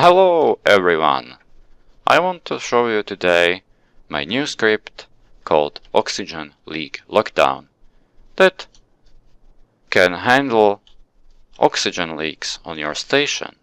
Hello everyone! I want to show you today my new script called Oxygen Leak Lockdown that can handle oxygen leaks on your station.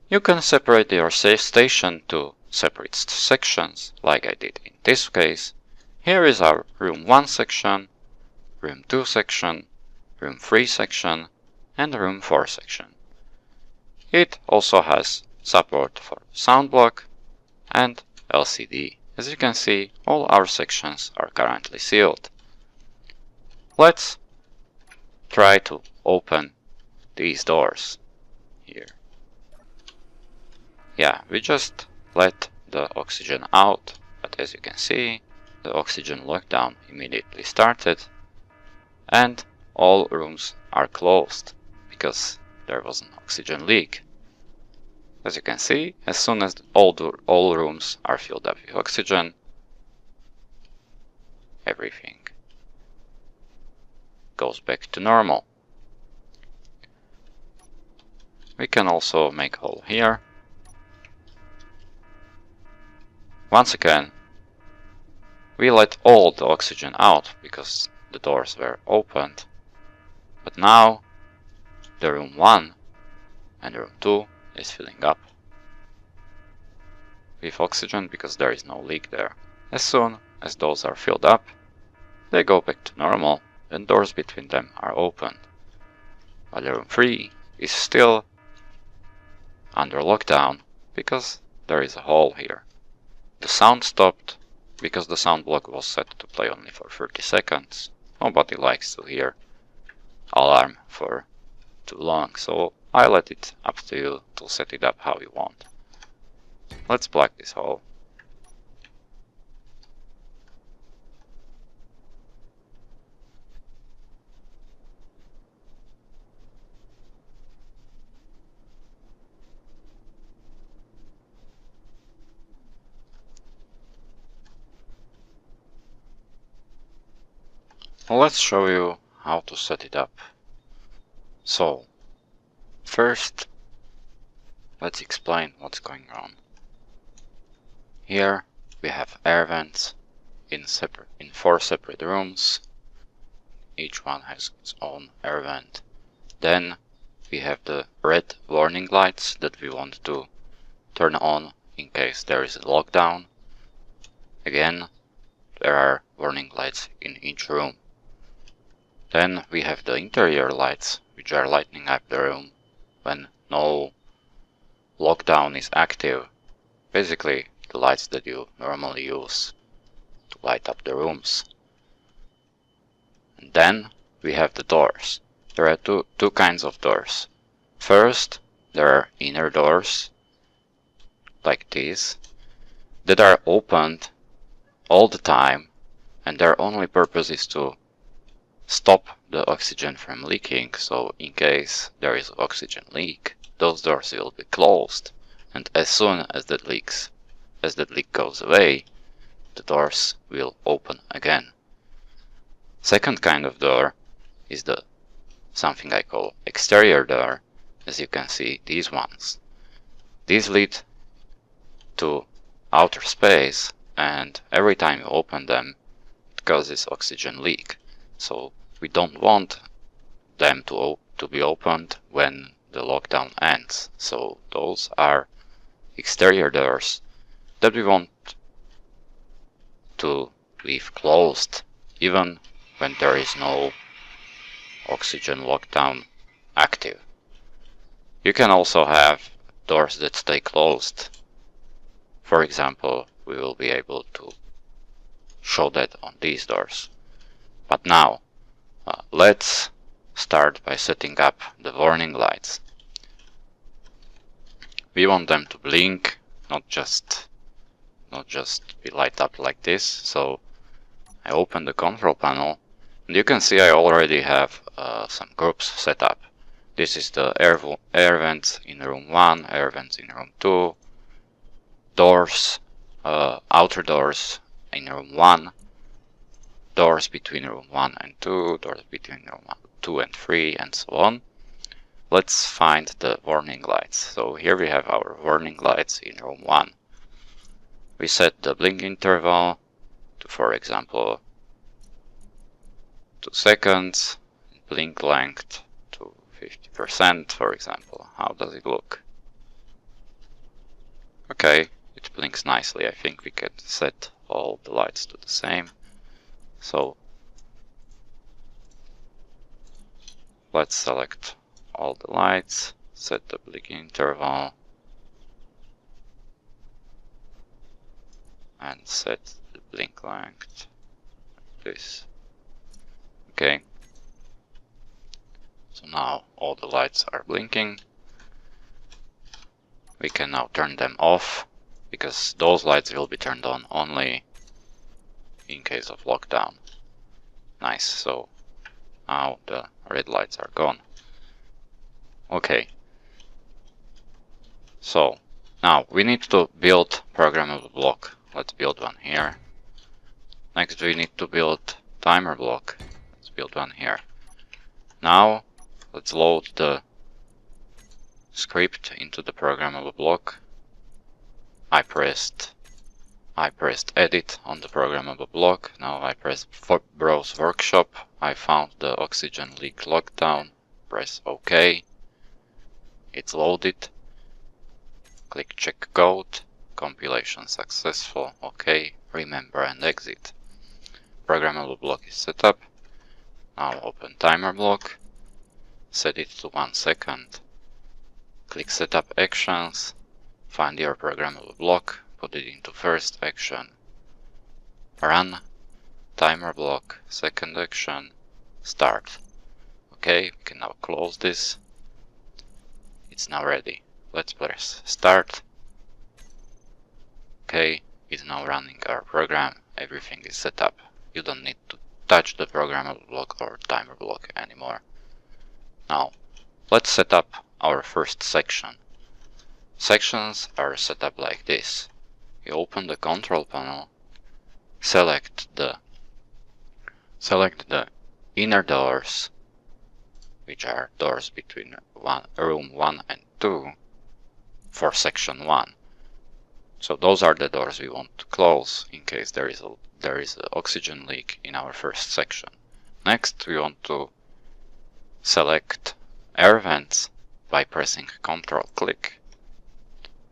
You can separate your station to separate sections, like I did in this case. Here is our room 1 section, room 2 section, room 3 section, and room 4 section. It also has support for sound block and LCD. As you can see, all our sections are currently sealed. Let's try to open these doors here. Yeah, we just let the oxygen out, but as you can see, the oxygen lockdown immediately started and all rooms are closed because there was an oxygen leak. As you can see, as soon as all rooms are filled up with oxygen, everything goes back to normal. We can also make a hole here. Once again, we let all the oxygen out because the doors were opened, but now the room 1 and room 2 is filling up with oxygen because there is no leak there. As soon as those are filled up, they go back to normal and doors between them are opened. While room 3 is still under lockdown because there is a hole here. The sound stopped because the sound block was set to play only for 30 seconds. Nobody likes to hear alarm for too long, so I let it up to you to set it up how you want. Let's plug this hole. Let's show you how to set it up. So, first, let's explain what's going on. Here we have air vents in 4 separate rooms. Each one has its own air vent. Then we have the red warning lights that we want to turn on in case there is a lockdown. Again, there are warning lights in each room. Then we have the interior lights, which are lighting up the room when no lockdown is active. Basically, the lights that you normally use to light up the rooms. And then we have the doors. There are two kinds of doors. First, there are inner doors, like these, that are opened all the time, and their only purpose is to stop the oxygen from leaking. So in case there is oxygen leak, those doors will be closed, and as soon as that leak goes away, the doors will open again. Second kind of door is something I call exterior door. As you can see, these ones. These lead to outer space, and every time you open them, it causes oxygen leak. So we don't want them to be opened when the lockdown ends. So those are exterior doors that we want to leave closed even when there is no oxygen lockdown active. You can also have doors that stay closed. For example, we will be able to show that on these doors. But now, let's start by setting up the warning lights. We want them to blink, not just be light up like this. So I open the control panel, and you can see I already have some groups set up. This is the air vents in room 1, air vents in room 2, doors, outer doors in room 1, doors between room 1 and 2, doors between room 2 and 3, and so on. let's find the warning lights. So here we have our warning lights in room 1. We set the blink interval to, for example, 2 seconds, blink length to 50%, for example. How does it look? Okay, it blinks nicely. I think we can set all the lights to the same. So let's select all the lights, set the blink interval, and set the blink length like this. Okay. So now all the lights are blinking. We can now turn them off, because those lights will be turned on only in case of lockdown. Nice, so now the red lights are gone. Okay. So now we need to build programmable block. Let's build one here. Next we need to build timer block. Let's build one here. Now let's load the script into the programmable block. I pressed edit on the programmable block. Now I press browse workshop. I found the oxygen leak lockdown. Press OK. It's loaded. Click check code. Compilation successful. OK. Remember and exit. Programmable block is set up. Now open timer block. Set it to 1 second. Click setup actions. Find your programmable block. Put it into first action. Run. Timer block. Second action. Start. Okay, we can now close this. It's now ready. Let's press start. Okay, it's now running our program. Everything is set up. You don't need to touch the programmable block or timer block anymore. Now, let's set up our first section. Sections are set up like this. You open the control panel, select the inner doors, which are doors between room 1 and 2 for section 1. So those are the doors we want to close in case there is an oxygen leak in our first section. Next, we want to select air vents by pressing Ctrl-click.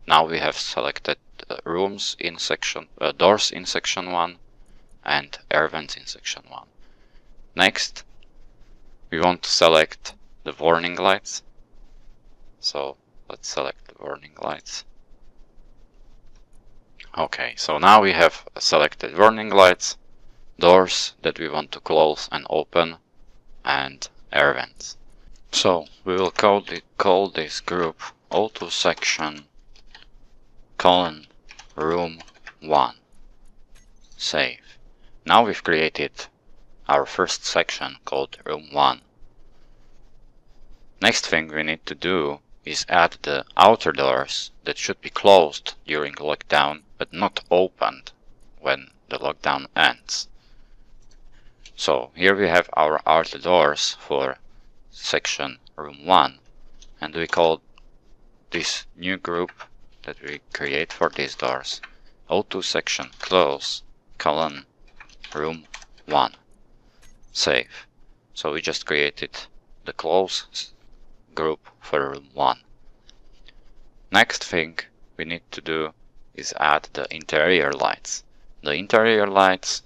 Now we have selected doors in section 1 and air vents in section 1. Next, we want to select the warning lights. So let's select the warning lights. Okay, so now we have selected warning lights, doors that we want to close and open, and air vents. So we will call this group O2 section room 1. Save. Now we've created our first section called room 1. Next thing we need to do is add the outer doors that should be closed during lockdown but not opened when the lockdown ends. So here we have our outer doors for section room 1, and we call this new group that we create for these doors O2 section close room 1. Save. So we just created the close group for room 1. Next thing we need to do is add the interior lights. The interior lights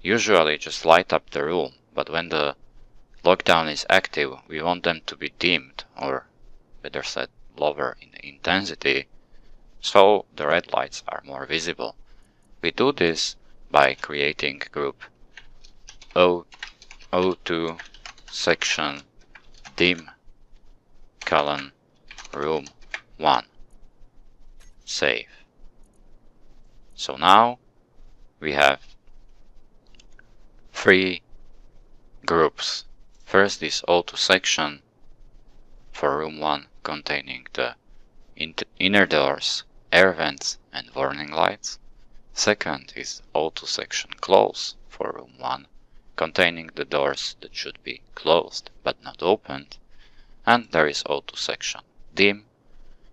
usually just light up the room, but when the lockdown is active, we want them to be dimmed, or better said, lower in intensity, so the red lights are more visible. We do this by creating group O2 section dim room 1. Save. So now we have 3 groups. First is O2 section for room 1 containing the inner doors, air vents and warning lights. Second is O2 section close for room 1 containing the doors that should be closed but not opened. And there is O2 section dim,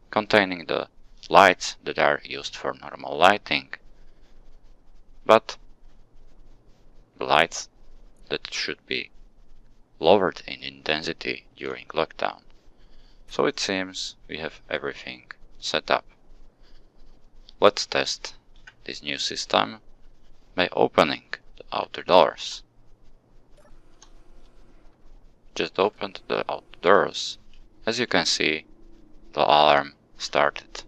containing the lights that are used for normal lighting, but the lights that should be lowered in intensity during lockdown. So it seems we have everything set up. Let's test this new system by opening the outer doors. Just opened the outer doors. As you can see, the alarm started.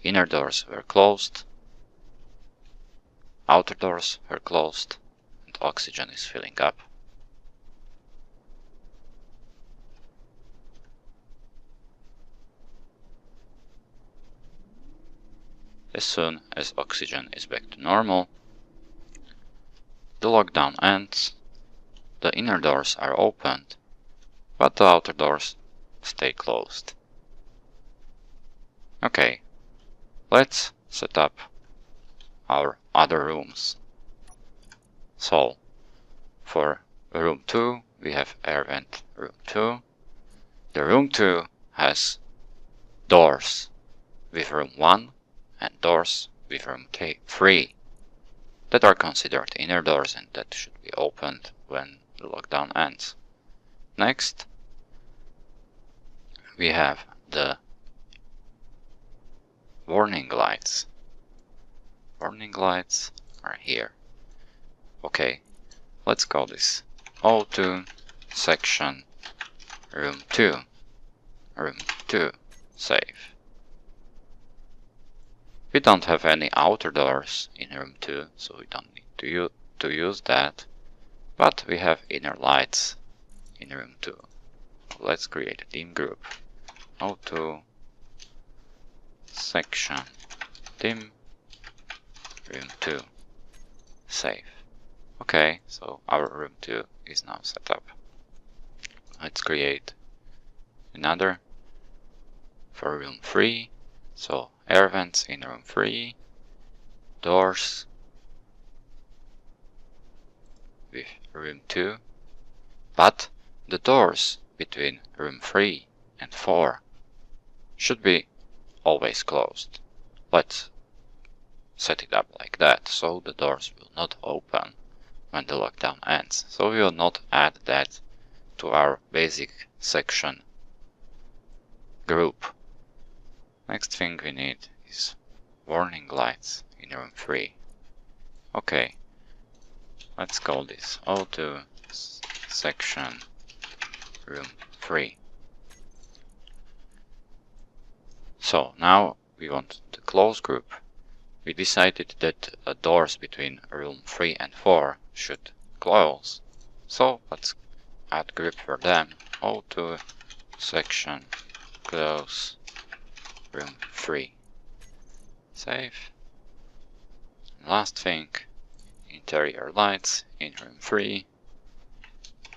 Inner doors were closed, outer doors were closed, and oxygen is filling up. As soon as oxygen is back to normal, the lockdown ends, the inner doors are opened, but the outer doors stay closed. Okay, let's set up our other rooms. So, for room 2, we have air vent room 2. The room 2 has doors with room 1 and doors with room 3 that are considered inner doors and that should be opened when the lockdown ends. Next, we have the warning lights. Warning lights are here. Okay, let's call this O2 section room 2. Room 2, save. We don't have any outer doors in room 2, so we don't need to use that, but we have inner lights in room 2. Let's create a dim group. O2 section dim room 2, save. Okay, so our room 2 is now set up. Let's create another for room 3. So air vents in room 3, doors with room 2, but the doors between room 3 and 4 should be always closed. Let's set it up like that, so the doors will not open when the lockdown ends. So we will not add that to our basic section group. Next thing we need is warning lights in room 3. Okay, let's call this O2 section room 3. So now we want the close group. We decided that doors between room 3 and 4 should close. So let's add group for them. O2 section close room 3. Save. Last thing, interior lights in room 3.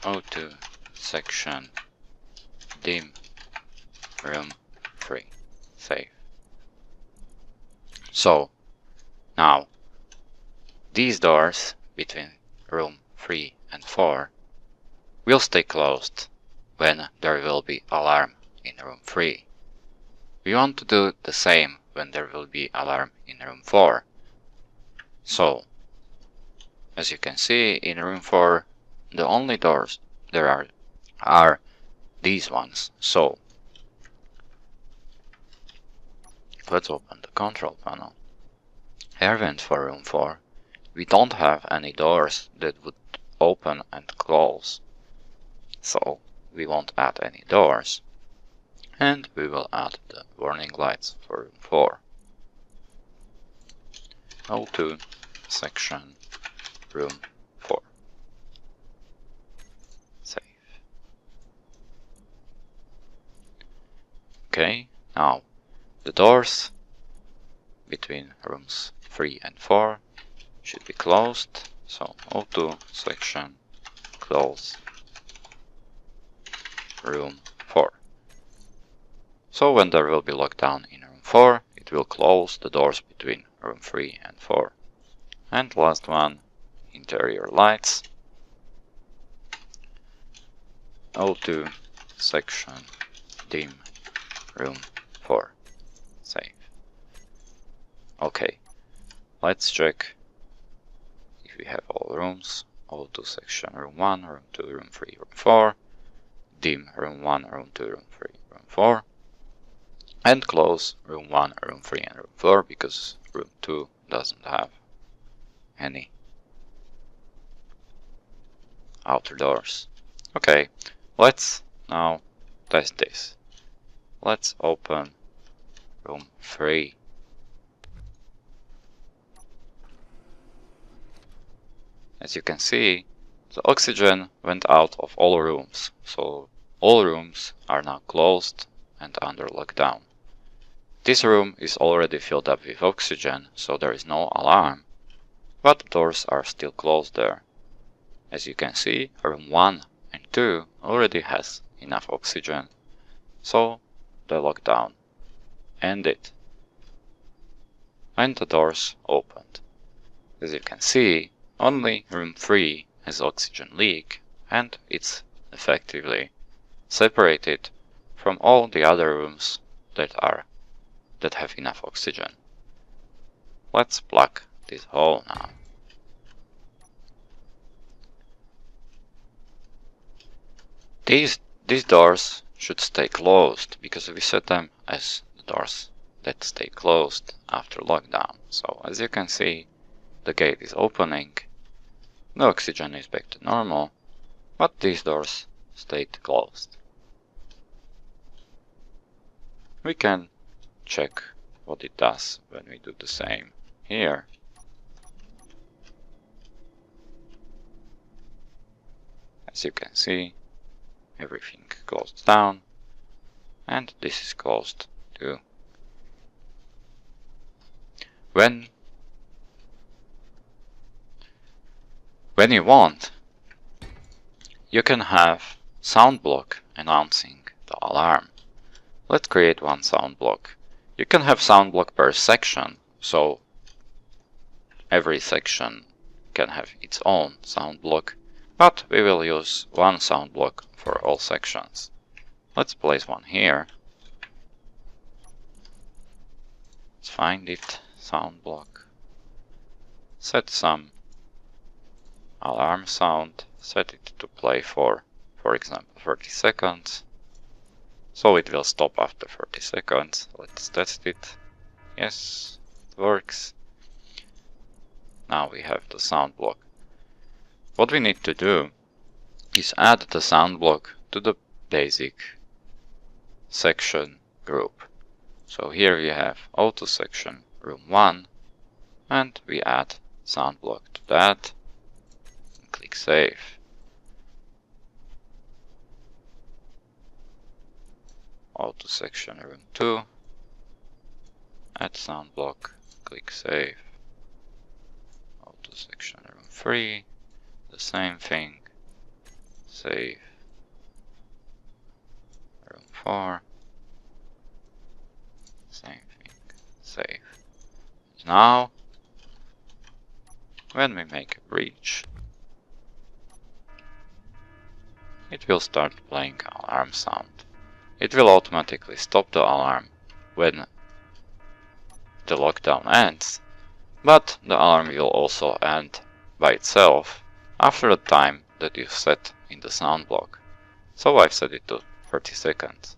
O2 section dim room 3. Save. So now these doors between room 3 and 4 will stay closed when there will be alarm in room 3. We want to do the same when there will be alarm in room 4. So, as you can see, in room 4, the only doors there are these ones. So, let's open the control panel. Air vent for room 4. We don't have any doors that would open and close. So, we won't add any doors. And we will add the warning lights for room 4. O2 section room 4. Save. Okay, now the doors between rooms 3 and 4 should be closed. So O2 section close room 4. So when there will be lockdown in room 4, it will close the doors between room 3 and 4. And last one, interior lights. O2 section dim room 4. Save. Okay, let's check if we have all rooms. O2 section room 1, room 2, room 3, room 4. Dim room 1, room 2, room 3, room 4. And close room 1, room 3, and room 4 because room 2 doesn't have any outer doors. Okay, let's now test this. Let's open room 3. As you can see, the oxygen went out of all rooms, so all rooms are now closed and under lockdown. This room is already filled up with oxygen, so there is no alarm, but the doors are still closed there. As you can see, room 1 and 2 already has enough oxygen, so the lockdown ended and the doors opened. As you can see, only room 3 has oxygen leak, and it's effectively separated from all the other rooms that have enough oxygen. Let's plug this hole now. These doors should stay closed because we set them as the doors that stay closed after lockdown. So as you can see, the gate is opening, the oxygen is back to normal, but these doors stayed closed. We can check what it does when we do the same here. As you can see, everything closed down, and this is closed too. When you want, you can have sound block announcing the alarm. Let's create one sound block. You can have sound block per section, so every section can have its own sound block, but we will use one sound block for all sections. Let's place one here. Let's find it, sound block. Set some alarm sound, set it to play for example, 30 seconds. So it will stop after 30 seconds. Let's test it. Yes, it works. Now we have the sound block. What we need to do is add the sound block to the basic section group. So here we have O2 section room 1, and we add sound block to that. Click Save. O2 section room 2, add sound block, click Save. O2 section room 3, the same thing, save. Room 4, same thing, save. Now, when we make a bridge, it will start playing alarm sound. It will automatically stop the alarm when the lockdown ends, but the alarm will also end by itself after the time that you set in the sound block. So I've set it to 30 seconds.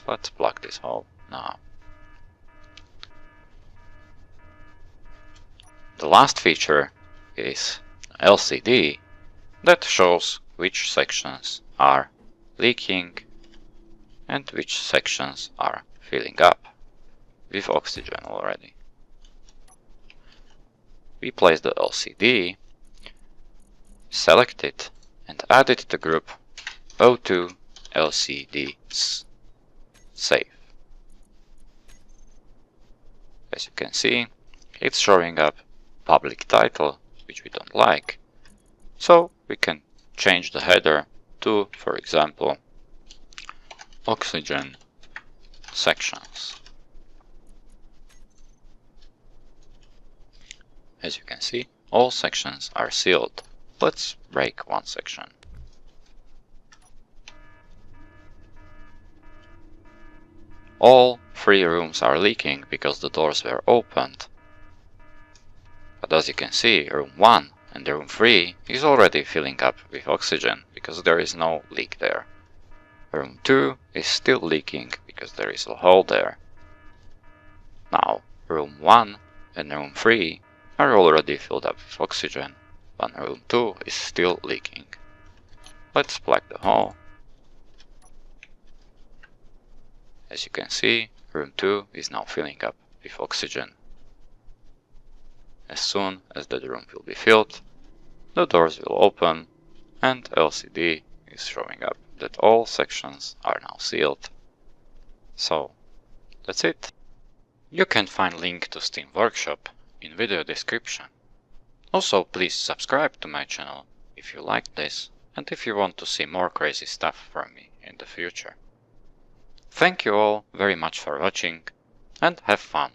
Let's plug this hole now. The last feature is LCD that shows which sections are leaking and which sections are filling up with oxygen already. We place the LCD, select it, and add it to the group O2 LCDs. Save. As you can see, it's showing up public title, which we don't like, so we can change the header to, for example, oxygen sections. As you can see, all sections are sealed. Let's break one section. all 3 rooms are leaking because the doors were opened. But as you can see, room 1 and room 3 is already filling up with oxygen because there is no leak there. Room 2 is still leaking because there is a hole there. Now, room 1 and room 3 are already filled up with oxygen, but room 2 is still leaking. Let's plug the hole. As you can see, room 2 is now filling up with oxygen. As soon as the room will be filled, the doors will open and LCD is showing up that all sections are now sealed. So, that's it. You can find link to Steam Workshop in video description. Also, please subscribe to my channel if you like this and if you want to see more crazy stuff from me in the future. Thank you all very much for watching and have fun!